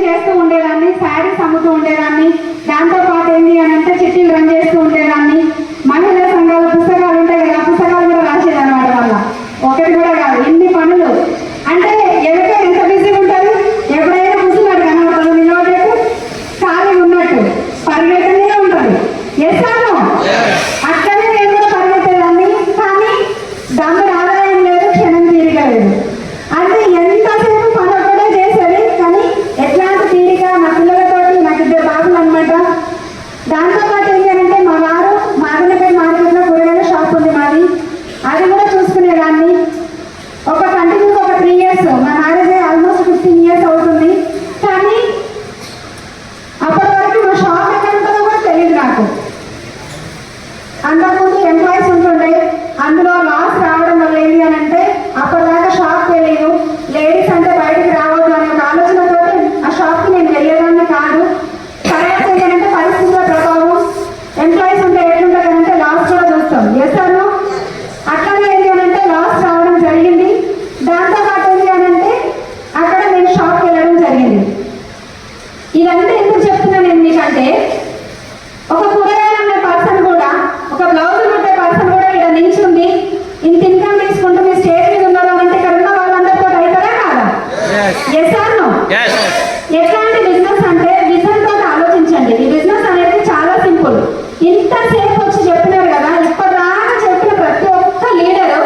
చేస్తూ ఉండేదాన్ని, శారీస్ అమ్ముతూ ఉండేదాన్ని. దాంతో పాటు ఏంటి అని అంటే చిట్టీలు రన్ చేస్తూ ఉండేదాన్ని. మహిళా సంఘాల పుస్తకాలు ఉంటాయి కదా, పుస్తకాలు కూడా రాసేదన్నమాట. వల్ల ఒకటి కూడా కాదు, ఇన్ని పనులు. అంటే ఎవరికైనా ఎంత బిజీగా ఉంటుంది, ఎప్పుడైనా కూర్చున్నాడు కనబడతాడు, నిలబడేట్టు ఖాళీ ఉన్నట్టు పరిగెత్తనే ఉంటుంది. ఎస్సాను అట్లనే నేను కూడా పరిగెత్తేదాన్ని. కానీ దాని ఆదాయం లేదు, క్షణం తీరిక లేదు. అంటే ఎంతసేపు పని ఒక్కటే చేసేది, కానీ ఎట్లాంటి తీరిక. నా పిల్లలతోటి, నాకు 2 బాబులు అనమాట. దాంతోపాటు ఏంటంటే మా వారు మాదినపేట మార్కెట్లో కూరగాయల షాప్ ఉంది మాది, అది కూడా చూసుకునేదాన్ని. ఒక కంటిన్యూగా ఒక 3 years, మా మ్యారేజ్ ఆల్మోస్ట్ 15 years అవుతుంది. కానీ అప్పటి వరకు మా షాప్ ఎక్కడ ఉంటుందో కూడా తెలియదు నాకు. అంతకుముందు ఎంప్లాయీస్ ఉంటుండే, అందులో లాస్ రావడం వల్ల ఏంటి అని అంటే అప్పటిదాకా షాప్ తెలియదు. లేడీస్ అంటే బయటకు రావద్దు అనే ఒక ఆలోచనతో ఆ షాప్కి నేను వెళ్ళేదాన్ని కాదు. తర్వాత ఏంటంటే పరిస్థితుల ప్రభావం, ఎంప్లాయీస్ ఉంటే ఎట్లుంటుందంటే లాస్ కూడా చూస్తాం. చేస్తాను అట్లనే ఏంటి అని అంటే లాస్ రావడం జరిగింది. దాంతోపాటు ఏంటి అని అంటే అక్కడ నేను షాప్కి వెళ్ళడం జరిగింది. ఇదంతా ఎందుకు చెప్తున్నాను నేను మీకంటే, ఒక కూరగాయలు అనే పర్సన్ కూడా, ఒక బ్లౌజ్ కుట్టే పర్సన్ కూడా ఇక్కడ నిల్చుంది ఇంత ఇన్కమ్ తీసుకుంటూ మీ స్టేజ్ మీద ఉన్నారు అంటే ఇక్కడ ఉన్న వాళ్ళందరితో అవుతారా కాదా? Yes or no? ఎట్లాంటి బిజినెస్ అంటే విజన్ తోటి ఆలోచించండి. ఈ బిజినెస్ అనేది చాలా సింపుల్. ఇంతసేపు వచ్చి చెప్పినారు కదా, ఇప్పటిదాకా చెప్పిన ప్రతి ఒక్క లీడరు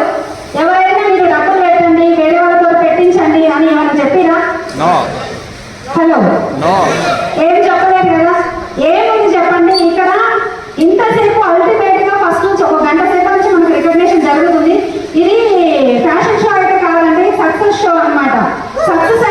ఎవరైనా మీరు డబ్బులు పెట్టండి, వేరే వాళ్ళతో పెట్టించండి అని ఏమైనా చెప్పిరా? హలో, ఏం చెప్పలేదు కదా. ఏముంది చెప్పండి ఇక్కడ? ఇంతసేపు అల్టిమేట్ గా ఫస్ట్ నుంచి 1 గంట సేపు నుంచి మనకు రికగ్నేషన్ జరుగుతుంది. ఇది ఫ్యాషన్ షో అయితే కాదండి, సక్సెస్ షో అనమాట. సక్సెస్